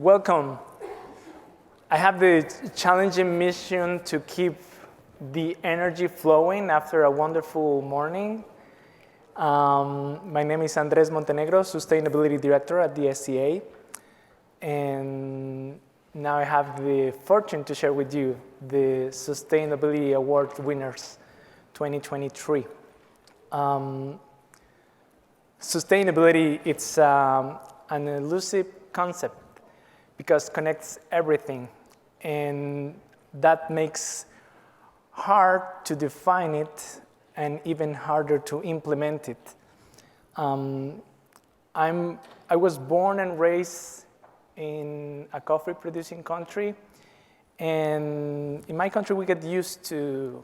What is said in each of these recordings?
Welcome. I have the challenging mission to keep the energy flowing after a wonderful morning. My name is Andrés Montenegro, Sustainability Director at the SCA. And now I have the fortune to share with you the Sustainability Award winners 2023. Sustainability, it's an elusive concept because it connects everything, and that makes hard to define it and even harder to implement it. I was born and raised in a coffee producing country, and in my country we get used to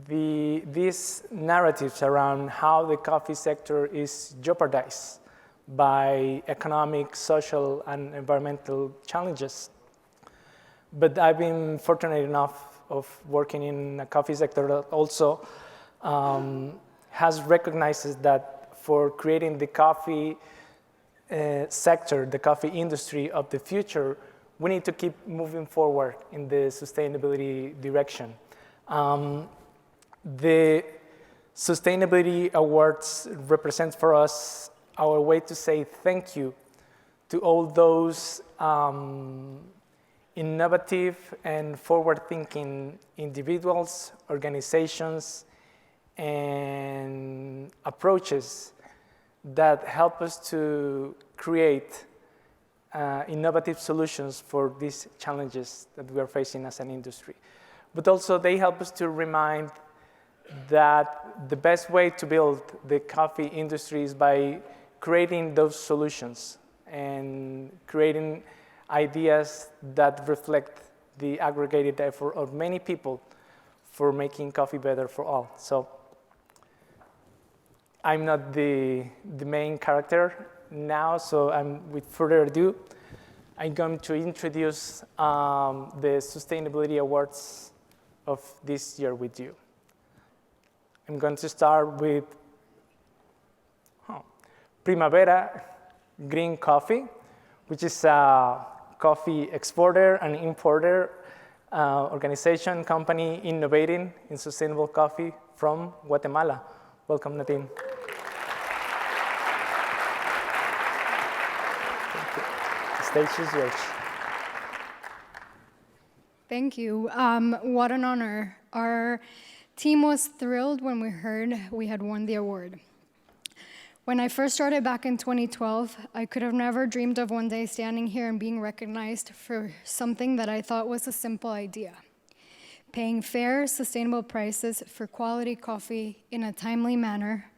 these narratives around how the coffee sector is jeopardized by economic, social, and environmental challenges. But I've been fortunate enough of working in a coffee sector that also has recognized that for creating the coffee sector, the coffee industry of the future, we need to keep moving forward in the sustainability direction. The Sustainability Awards represent for us our way to say thank you to all those innovative and forward-thinking individuals, organizations, and approaches that help us to create innovative solutions for these challenges that we are facing as an industry. But also they help us to remind that the best way to build the coffee industry is by creating those solutions and creating ideas that reflect the aggregated effort of many people for making coffee better for all. So I'm not the main character now, so with further ado, I'm going to introduce the Sustainability Awards of this year with you. I'm going to start with Primavera Green Coffee, which is a coffee exporter and importer organization, company innovating in sustainable coffee from Guatemala. Welcome, Nadine. Thank you. The stage is yours. Thank you. What an honor. Our team was thrilled when we heard we had won the award. When I first started back in 2012, I could have never dreamed of one day standing here and being recognized for something that I thought was a simple idea: paying fair, sustainable prices for quality coffee in a timely manner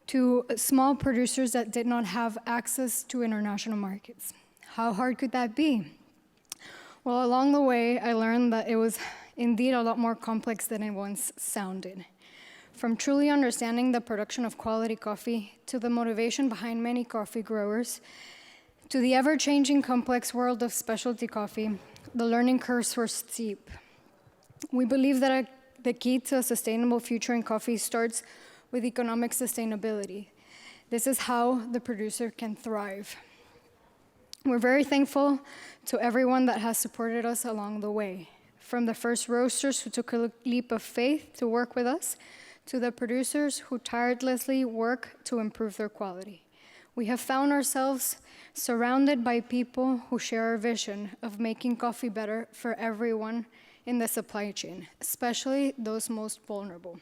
to small producers that did not have access to international markets. How hard could that be? Well, along the way, I learned that it was indeed a lot more complex than it once sounded. From truly understanding the production of quality coffee, to the motivation behind many coffee growers, to the ever-changing complex world of specialty coffee, the learning curves were steep. We believe that the key to a sustainable future in coffee starts with economic sustainability. This is how the producer can thrive. We're very thankful to everyone that has supported us along the way, from the first roasters who took a leap of faith to work with us, to the producers who tirelessly work to improve their quality. We have found ourselves surrounded by people who share our vision of making coffee better for everyone in the supply chain, especially those most vulnerable.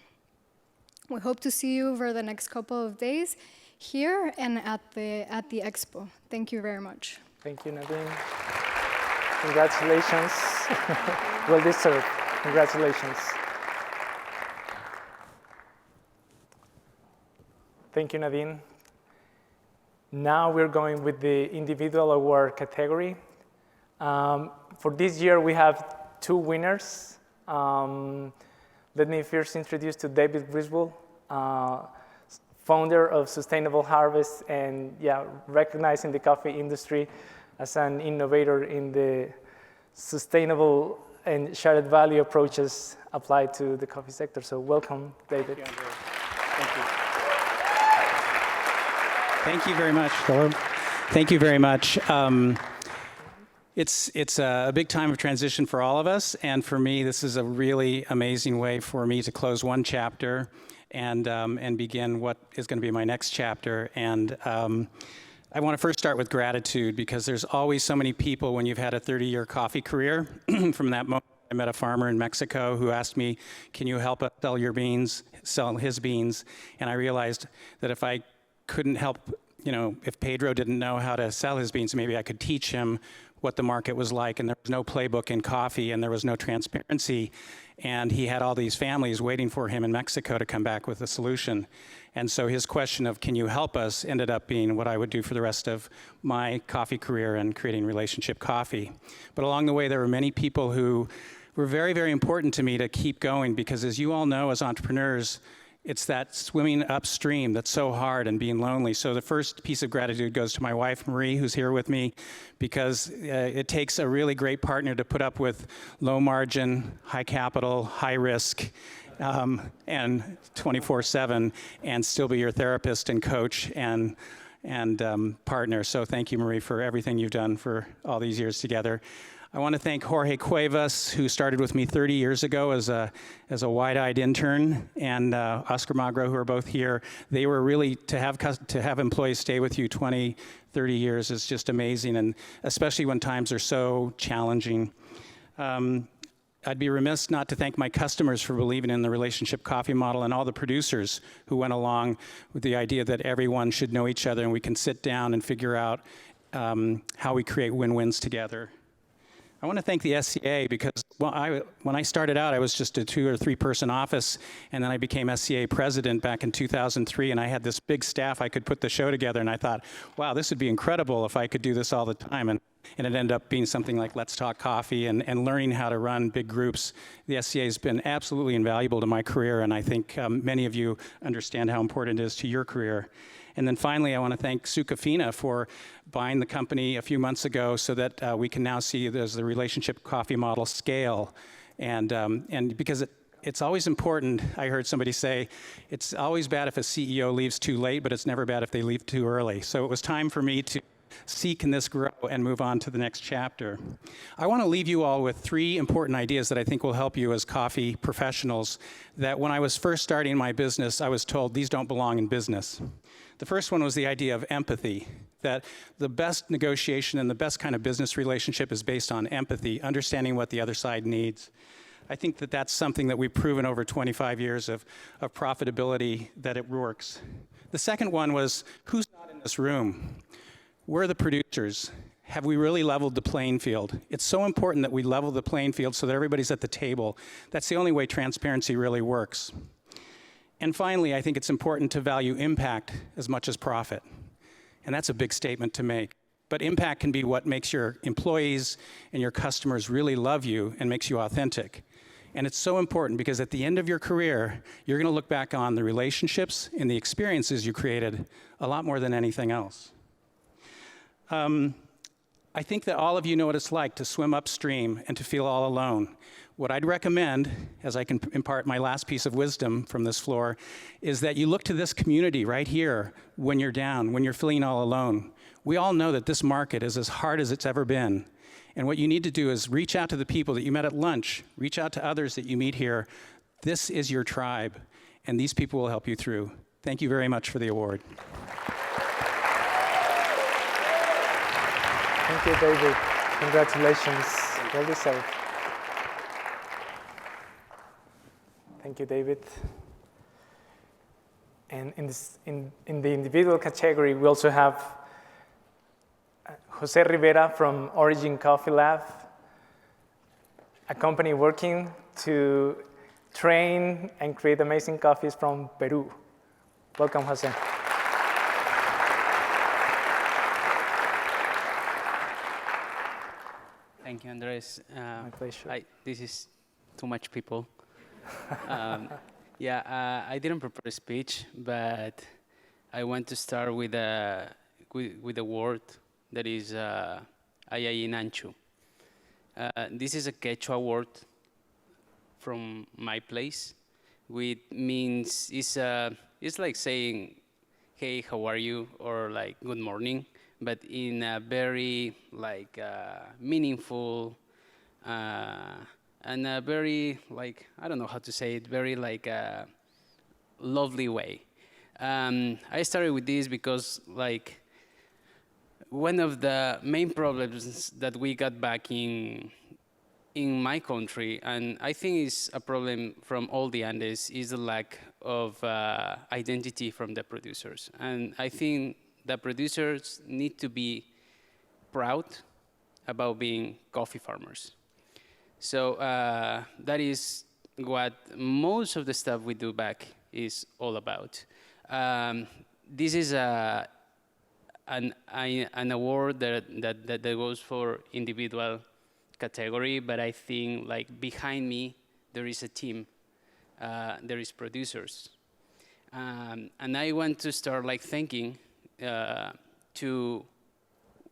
We hope to see you over the next couple of days here and at the expo. Thank you very much. Thank you, Nadine. Congratulations. Well deserved. Congratulations. Thank you, Nadine. Now we're going with the individual award category. For this year, we have two winners. Let me first introduce to David Griswold, founder of Sustainable Harvest, and recognized in the coffee industry as an innovator in the sustainable and shared value approaches applied to the coffee sector. So welcome, David. Thank you, Andrés. Thank you. Thank you very much. Hello. Thank you very much. It's a big time of transition for all of us, and for me, this is a really amazing way for me to close one chapter and begin what is going to be my next chapter. And I want to first start with gratitude, because there's always so many people when you've had a 30-year coffee career. From that moment, I met a farmer in Mexico who asked me, "Can you help us sell your beans, sell his beans?" And I realized that if I couldn't help, if Pedro didn't know how to sell his beans, maybe I could teach him what the market was like. And there was no playbook in coffee, and there was no transparency. And he had all these families waiting for him in Mexico to come back with a solution. And so his question of, "Can you help us?" ended up being what I would do for the rest of my coffee career and creating relationship coffee. But along the way, there were many people who were very, very important to me to keep going, because as you all know, as entrepreneurs, it's that swimming upstream that's so hard and being lonely. So the first piece of gratitude goes to my wife, Marie, who's here with me, because it takes a really great partner to put up with low margin, high capital, high risk, and 24/7, and still be your therapist and coach and partner. So thank you, Marie, for everything you've done for all these years together. I want to thank Jorge Cuevas, who started with me 30 years ago as a wide-eyed intern, and Oscar Magro, who are both here. They were really, to have employees stay with you 20, 30 years is just amazing, and especially when times are so challenging. I'd be remiss not to thank my customers for believing in the relationship coffee model, and all the producers who went along with the idea that everyone should know each other and we can sit down and figure out how we create win-wins together. I want to thank the SCA, because when I started out, I was just a 2 or 3 person office, and then I became SCA president back in 2003, and I had this big staff. I could put the show together, and I thought, wow, this would be incredible if I could do this all the time. And it ended up being something like Let's Talk Coffee, and learning how to run big groups. The SCA has been absolutely invaluable to my career, and I think many of you understand how important it is to your career. And then finally, I want to thank Sucafina for buying the company a few months ago, so that we can now see there's the relationship coffee model scale. And because it's always important, I heard somebody say, it's always bad if a CEO leaves too late, but it's never bad if they leave too early. So it was time for me to see, can this grow, and move on to the next chapter. I want to leave you all with 3 important ideas that I think will help you as coffee professionals, that when I was first starting my business, I was told these don't belong in business. The first one was the idea of empathy, that the best negotiation and the best kind of business relationship is based on empathy, understanding what the other side needs. I think that that's something that we've proven over 25 years of profitability, that it works. The second one was, who's not in this room? We're the producers. Have we really leveled the playing field? It's so important that we level the playing field so that everybody's at the table. That's the only way transparency really works. And finally, I think it's important to value impact as much as profit. And that's a big statement to make. But impact can be what makes your employees and your customers really love you and makes you authentic. And it's so important, because at the end of your career, you're going to look back on the relationships and the experiences you created a lot more than anything else. I think that all of you know what it's like to swim upstream and to feel all alone. What I'd recommend, as I can impart my last piece of wisdom from this floor, is that you look to this community right here when you're down, when you're feeling all alone. We all know that this market is as hard as it's ever been. And what you need to do is reach out to the people that you met at lunch, reach out to others that you meet here. This is your tribe, and these people will help you through. Thank you very much for the award. Thank you, David. Congratulations. Well deserved. Thank you, David. And in the individual category, we also have Jose Rivera from Origin Coffee Lab, a company working to train and create amazing coffees from Peru. Welcome, Jose. Thank you, Andres. My pleasure. This is too much people. I didn't prepare a speech, but I want to start with a word that is Ayayi Nanchu. This is a Quechua word from my place, which means it's like saying, "Hey, how are you?" or like "Good morning," but in a very meaningful and a very I don't know how to say it, very lovely way. I started with this because one of the main problems that we got back in my country, and I think it's a problem from all the Andes, is the lack of identity from the producers. And I think the producers need to be proud about being coffee farmers. So that is what most of the stuff we do back is all about. This is an award that goes for individual category, but I think behind me there is a team, there is producers, and I want to start thanking to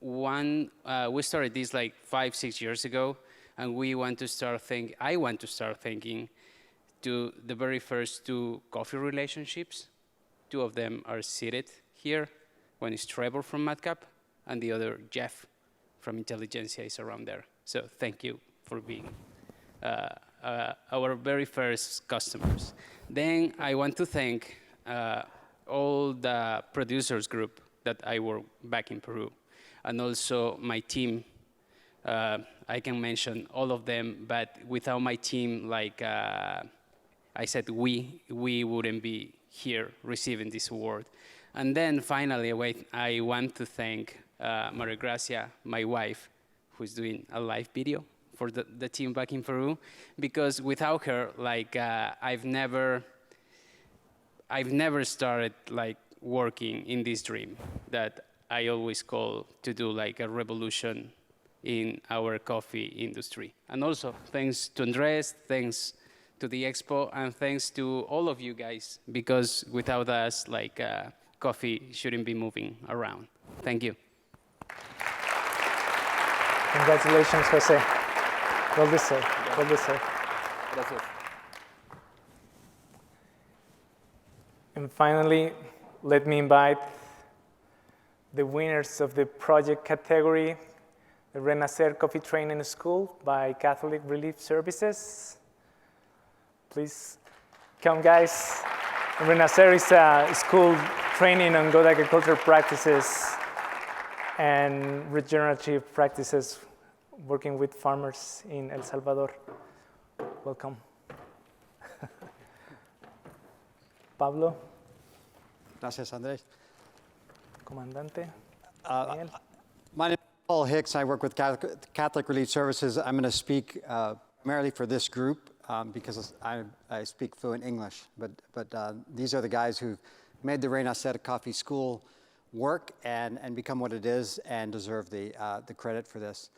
one. We started this 5-6 years ago, and I want to start thanking to the very first 2 coffee relationships. 2 of them are seated here. One is Trevor from Madcap, and the other Jeff from Intelligentsia is around there. So thank you for being our very first customers. Then I want to thank all the producers group that I work back in Peru, and also my team. I can mention all of them, but without my team, I said, we wouldn't be here receiving this award. And then finally, I want to thank Maria Gracia, my wife, who's doing a live video for the team back in Peru, because without her, I've never started working in this dream that I always call to do a revolution in our coffee industry. And also thanks to Andrés, thanks to the Expo, and thanks to all of you guys, because without us, coffee shouldn't be moving around. Thank you. Congratulations, Jose. Well deserved. Well deserved. Gracias. And finally, let me invite the winners of the project category, the Renacer Coffee Training School by Catholic Relief Services. Please come, guys. Renacer is a school training on good agriculture practices and regenerative practices, working with farmers in El Salvador. Welcome. Pablo. Gracias, Andrés. Comandante. My name is Paul Hicks. I work with Catholic Relief Services. I'm going to speak primarily for this group because I speak fluent English. But these are the guys who made the Renacer Coffee School work and become what it is and deserve the credit for this.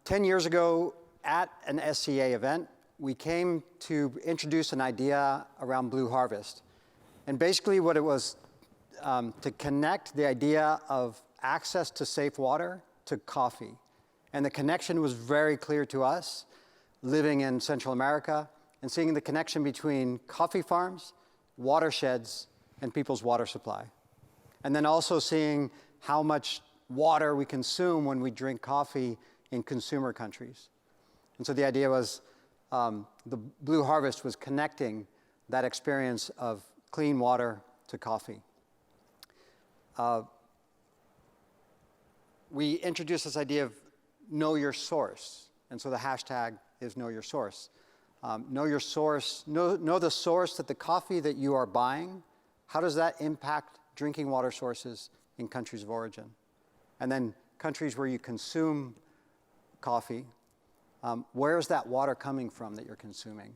10 years ago at an SCA event, we came to introduce an idea around Blue Harvest. And basically what it was to connect the idea of access to safe water to coffee. And the connection was very clear to us, living in Central America and seeing the connection between coffee farms, watersheds, and people's water supply. And then also seeing how much water we consume when we drink coffee in consumer countries. And so the idea was the Blue Harvest was connecting that experience of clean water to coffee. We introduced this idea of know your source. And so the hashtag is know your source. Know your source, know the source that the coffee that you are buying, how does that impact drinking water sources in countries of origin? And then countries where you consume coffee, where is that water coming from that you're consuming?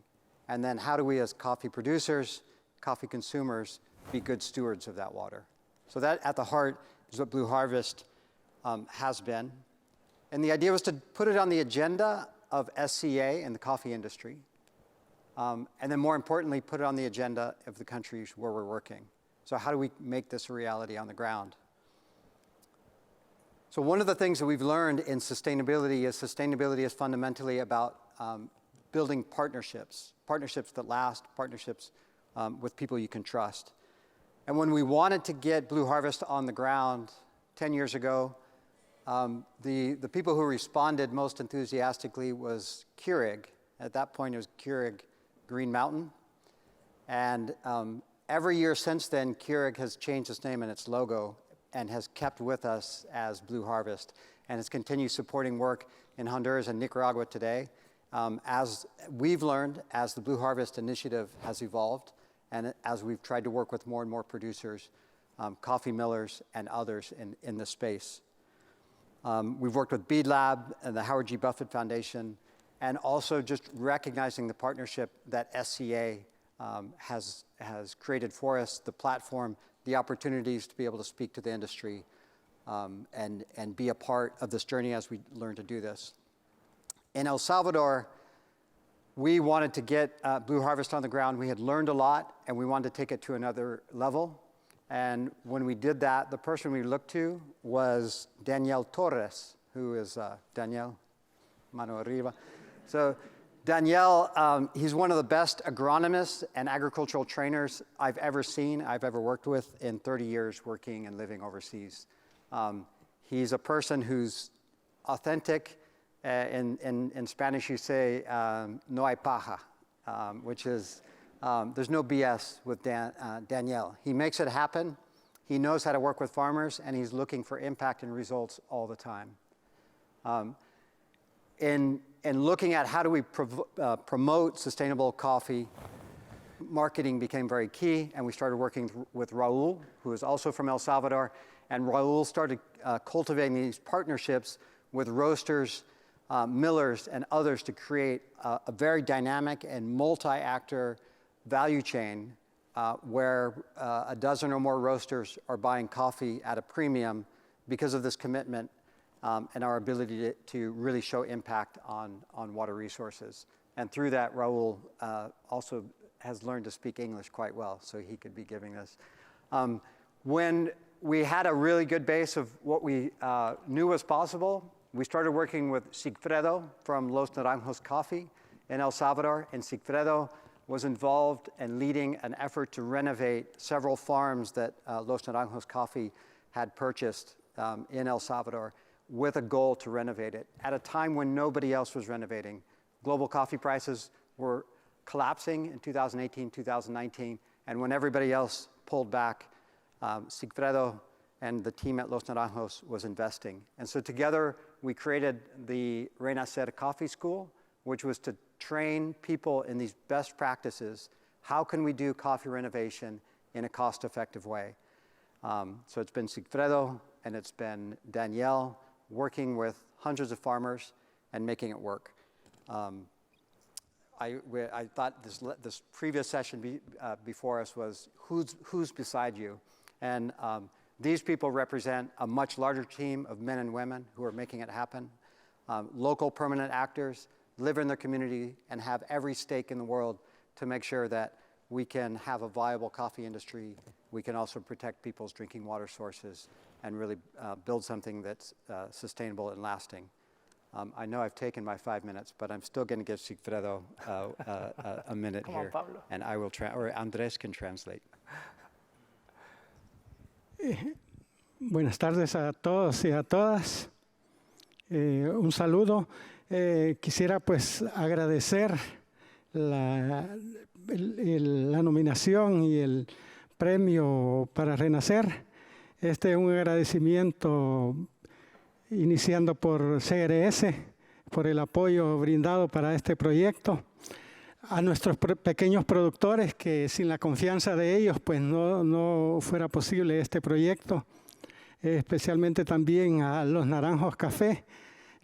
And then how do we as coffee producers, coffee consumers, be good stewards of that water? So that at the heart is what Blue Harvest has been. And the idea was to put it on the agenda of SCA and the coffee industry. And then more importantly, put it on the agenda of the countries where we're working. So how do we make this a reality on the ground? So one of the things that we've learned in sustainability is fundamentally about building partnerships that last, partnerships with people you can trust. And when we wanted to get Blue Harvest on the ground, 10 years ago. The people who responded most enthusiastically was Keurig. At that point, it was Keurig Green Mountain. And every year since then, Keurig has changed its name and its logo and has kept with us as Blue Harvest and has continued supporting work in Honduras and Nicaragua today. As we've learned, as the Blue Harvest initiative has evolved, and as we've tried to work with more and more producers, coffee millers and others in the space. We've worked with Bead Lab and the Howard G. Buffett Foundation, and also just recognizing the partnership that SCA has created for us, the platform, the opportunities to be able to speak to the industry and be a part of this journey as we learn to do this. In El Salvador, we wanted to get Blue Harvest on the ground. We had learned a lot, and we wanted to take it to another level. And when we did that, the person we looked to was Daniel Torres, who is Daniel, mano arriba. So Daniel, he's one of the best agronomists and agricultural trainers I've ever seen, I've ever worked with in 30 years working and living overseas. He's a person who's authentic. In Spanish, you say, no hay paja, which is, there's no BS with Daniel. He makes it happen. He knows how to work with farmers, and he's looking for impact and results all the time. In looking at how do we promote sustainable coffee, marketing became very key, and we started working with Raul, who is also from El Salvador, and Raul started cultivating these partnerships with roasters, millers, and others to create a very dynamic and multi-actor value chain where a dozen or more roasters are buying coffee at a premium because of this commitment and our ability to really show impact on water resources. And through that, Raul also has learned to speak English quite well, so he could be giving this. When we had a really good base of what we knew was possible, we started working with Sigfredo from Los Naranjos Coffee in El Salvador, and Sigfredo was involved in leading an effort to renovate several farms that Los Naranjos Coffee had purchased in El Salvador with a goal to renovate it at a time when nobody else was renovating. Global coffee prices were collapsing in 2018, 2019, and when everybody else pulled back, Sigfredo and the team at Los Naranjos was investing. And so together, we created the Renacer Coffee School, which was to train people in these best practices. How can we do coffee renovation in a cost-effective way? So it's been Sigfredo and it's been Danielle working with hundreds of farmers and making it work. I thought this previous session before us was who's beside you? And these people represent a much larger team of men and women who are making it happen. Local permanent actors live in their community and have every stake in the world to make sure that we can have a viable coffee industry. We can also protect people's drinking water sources and really build something that's sustainable and lasting. I know I've taken my 5 minutes, but I'm still going to give Sigfredo a minute here. Come on, Pablo. And I will, or Andrés can translate. Buenas tardes a todos y a todas. Un saludo. Quisiera pues agradecer la nominación y el premio para Renacer. Este es un agradecimiento iniciando por CRS, por el apoyo brindado para este proyecto. A nuestros pequeños productores, que sin la confianza de ellos pues no fuera posible este proyecto. Especialmente también a Los Naranjos Café,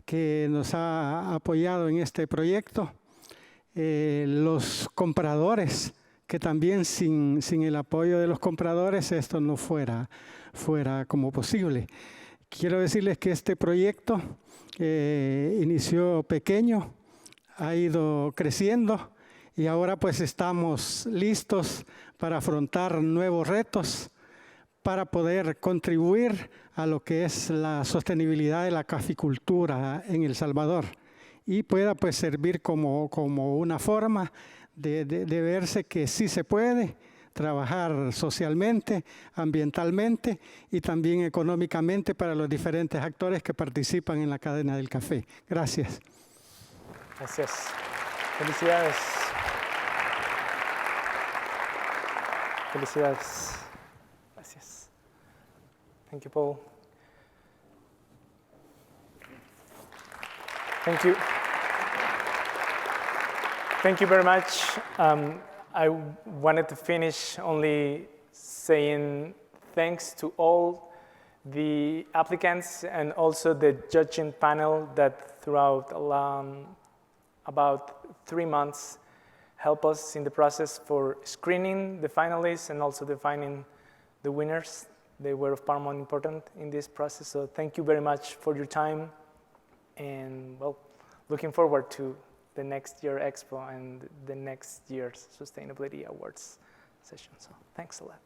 que nos ha apoyado en este proyecto. Los compradores, que también sin el apoyo de los compradores esto no fuera como posible. Quiero decirles que este proyecto inició pequeño, ha ido creciendo y ahora pues estamos listos para afrontar nuevos retos, para poder contribuir a lo que es la sostenibilidad de la caficultura en El Salvador y pueda pues servir como una forma de verse que sí se puede trabajar socialmente, ambientalmente y también económicamente para los diferentes actores que participan en la cadena del café. Gracias. Gracias. Felicidades. Felicidades. Gracias. Thank you, Paul. Thank you. Thank you very much. I wanted to finish only saying thanks to all the applicants and also the judging panel that throughout about 3 months helped us in the process for screening the finalists and also defining the winners. They were of paramount importance in this process. So thank you very much for your time. And well, looking forward to the next year Expo and the next year's Sustainability Awards session. So thanks a lot.